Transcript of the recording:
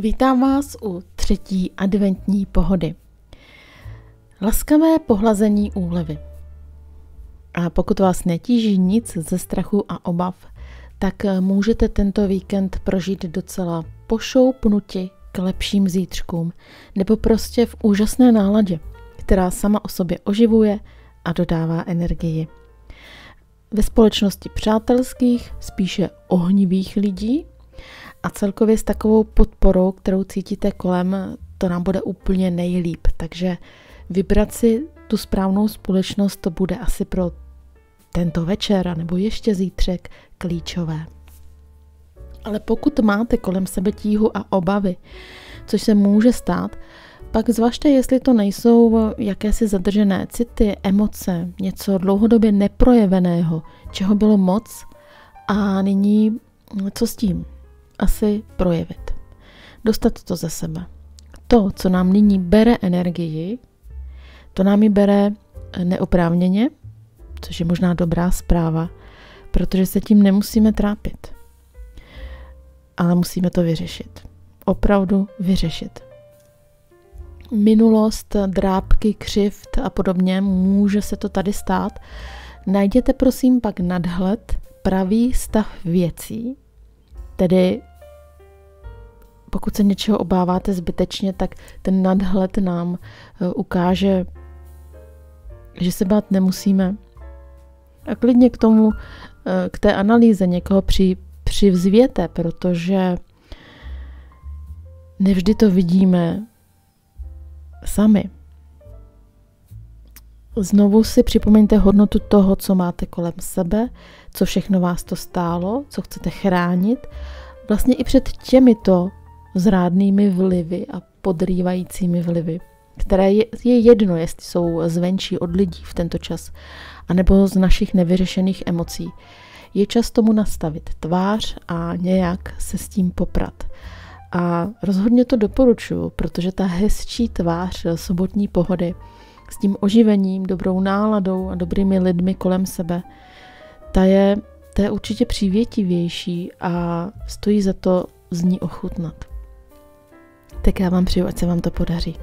Vítám vás u 3. adventní pohody. Laskavé pohlazení úlevy. A pokud vás netíží nic ze strachu a obav, tak můžete tento víkend prožít docela pošoupnuti k lepším zítřkům, nebo prostě v úžasné náladě, která sama o sobě oživuje a dodává energii. Ve společnosti přátelských, spíše ohnivých lidí a celkově s takovou podporou, kterou cítíte kolem, to nám bude úplně nejlíp. Takže vybrat si tu správnou společnost, to bude asi pro tento večer nebo ještě zítřek klíčové. Ale pokud máte kolem sebe tíhu a obavy, což se může stát, pak zvažte, jestli to nejsou jakési zadržené city, emoce, něco dlouhodobě neprojeveného, čeho bylo moc a nyní co s tím? Asi projevit. Dostat to ze sebe. To, co nám nyní bere energii, to nám ji bere neoprávněně, což je možná dobrá zpráva, protože se tím nemusíme trápit. Ale musíme to vyřešit. Opravdu vyřešit. Minulost, drápky, křivd a podobně, může se to tady stát. Najděte prosím pak nadhled, pravý stav věcí, tedy pokud se něčeho obáváte zbytečně, tak ten nadhled nám ukáže, že se bát nemusíme. A klidně k té analýze někoho přivzvěte, protože nevždy to vidíme sami. Znovu si připomeňte hodnotu toho, co máte kolem sebe, co všechno vás to stálo, co chcete chránit. Vlastně i před těmito zrádnými vlivy a podrývajícími vlivy, které je jedno, jestli jsou zvenčí od lidí v tento čas, anebo z našich nevyřešených emocí. Je čas tomu nastavit tvář a nějak se s tím poprat. A rozhodně to doporučuji, protože ta hezčí tvář sobotní pohody s tím oživením, dobrou náladou a dobrými lidmi kolem sebe, ta je určitě přívětivější a stojí za to z ní ochutnat. Tak já vám přeju, ať se vám to podaří.